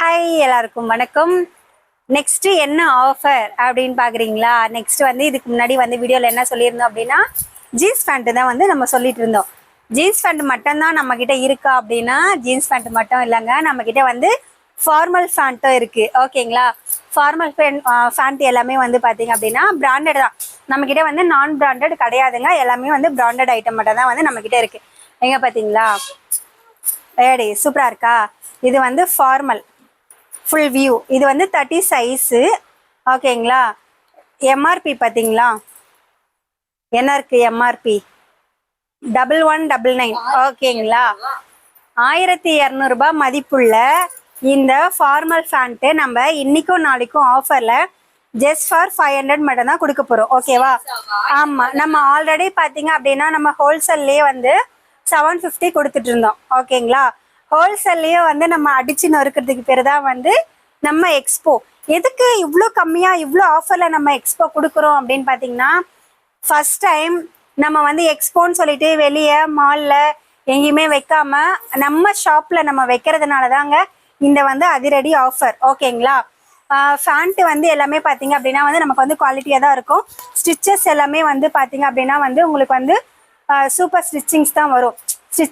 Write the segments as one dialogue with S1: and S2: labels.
S1: Hi எல்லாருக்கும் வணக்கம். Next என்ன ஆஃபர் அப்படின்னு பாக்குறீங்களா? நெக்ஸ்ட் வந்து இதுக்கு முன்னாடி வந்து வீடியோல என்ன சொல்லியிருந்தோம் அப்படின்னா ஜீன்ஸ் பேண்ட் தான் வந்து நம்ம சொல்லிட்டு இருந்தோம். ஜீன்ஸ் பேண்ட் மட்டும் தான் நம்ம கிட்ட இருக்கா அப்படின்னா ஜீன்ஸ் பேண்ட் மட்டும் இல்லைங்க, நம்ம கிட்ட வந்து ஃபார்மல் பேண்ட்டும் இருக்கு. ஓகேங்களா? ஃபார்மல் பேண்ட் எல்லாமே வந்து பாத்தீங்க அப்படின்னா பிராண்டட் தான். நம்ம கிட்ட வந்து நான் பிராண்டட் கிடையாதுங்க, எல்லாமே வந்து பிராண்டட் ஐட்டம் மட்டும் தான் வந்து நம்ம கிட்ட இருக்கு. எங்க பாத்தீங்களா? ஏடி சூப்பரா இருக்கா? இது வந்து ஃபார்மல் ஃபுல் வியூ. இது வந்து 30 சைஸு. ஓகேங்களா? எம்ஆர்பி பார்த்தீங்களா? என்ன இருக்கு எம்ஆர்பி? 1199. ஓகேங்களா? 1200 மதிப்புள்ள இந்த ஃபார்மல் பேண்ட்டு நம்ம இன்னைக்கும் நாளைக்கும் ஆஃபரில் ஜஸ்ட் ஃபார் 500 மட்டும் தான் கொடுக்க போகிறோம். ஓகேவா? ஆமாம், நம்ம ஆல்ரெடி பார்த்தீங்க அப்படின்னா நம்ம ஹோல்சேல்லே வந்து 750 கொடுத்துட்டு இருந்தோம். ஓகேங்களா? ஹோல்சேல்லையே வந்து நம்ம அடிச்சு நொறுக்கிறதுக்கு பேர் தான் வந்து நம்ம எக்ஸ்போ. எதுக்கு இவ்வளோ கம்மியாக இவ்வளோ ஆஃபரில் நம்ம எக்ஸ்போ கொடுக்குறோம் அப்படின்னு பார்த்தீங்கன்னா, ஃபர்ஸ்ட் டைம் நம்ம வந்து எக்ஸ்போன்னு சொல்லிட்டு வெளியே மாலில் எங்கேயுமே வைக்காம நம்ம ஷாப்பில் நம்ம வைக்கிறதுனால தாங்க இந்த வந்து அதிரடி ஆஃபர். ஓகேங்களா? ஃபேண்ட்டு வந்து எல்லாமே பார்த்தீங்க அப்படின்னா வந்து நமக்கு வந்து குவாலிட்டியாக தான் இருக்கும். ஸ்டிச்சஸ் எல்லாமே வந்து பார்த்தீங்க அப்படின்னா வந்து உங்களுக்கு வந்து சூப்பர் ஸ்டிச்சிங்ஸ் தான் வரும்.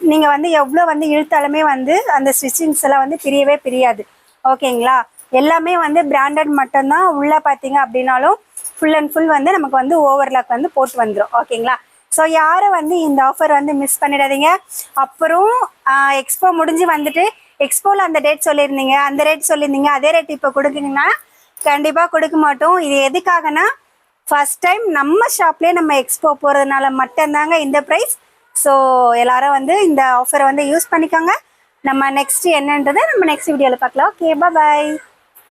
S1: நீங்கள் வந்து எவ்வளோ வந்து இழுத்தாலுமே வந்து அந்த ஸ்டிச்சிங்ஸ் எல்லாம் வந்து பிரியவே பிரியாது. ஓகேங்களா? எல்லாமே வந்து பிராண்டட் மட்டும்தான். உள்ளே பார்த்தீங்க அப்படின்னாலும் ஃபுல் அண்ட் ஃபுல் வந்து நமக்கு வந்து ஓவர்லாக் வந்து போட்டு வந்துடும். ஓகேங்களா? ஸோ யாரும் வந்து இந்த ஆஃபர் வந்து மிஸ் பண்ணிடாதீங்க. அப்புறம் எக்ஸ்போ முடிஞ்சு வந்துட்டு எக்ஸ்போவில் அந்த டேட் சொல்லியிருந்தீங்க, அந்த ரேட் சொல்லியிருந்தீங்க, அதே ரேட் இப்போ கொடுக்குங்கன்னா கண்டிப்பாக கொடுக்க மாட்டோம். இது எதுக்காகனா ஃபர்ஸ்ட் டைம் நம்ம ஷாப்லேயே நம்ம எக்ஸ்போ போகிறதுனால மட்டும்தாங்க இந்த ப்ரைஸ். ஸோ எல்லாரும் வந்து இந்த ஆஃபரை வந்து யூஸ் பண்ணிக்கோங்க. நம்ம நெக்ஸ்ட் என்னன்றதை நம்ம நெக்ஸ்ட் வீடியோவில் பார்க்கலாம். ஓகே, பாய்.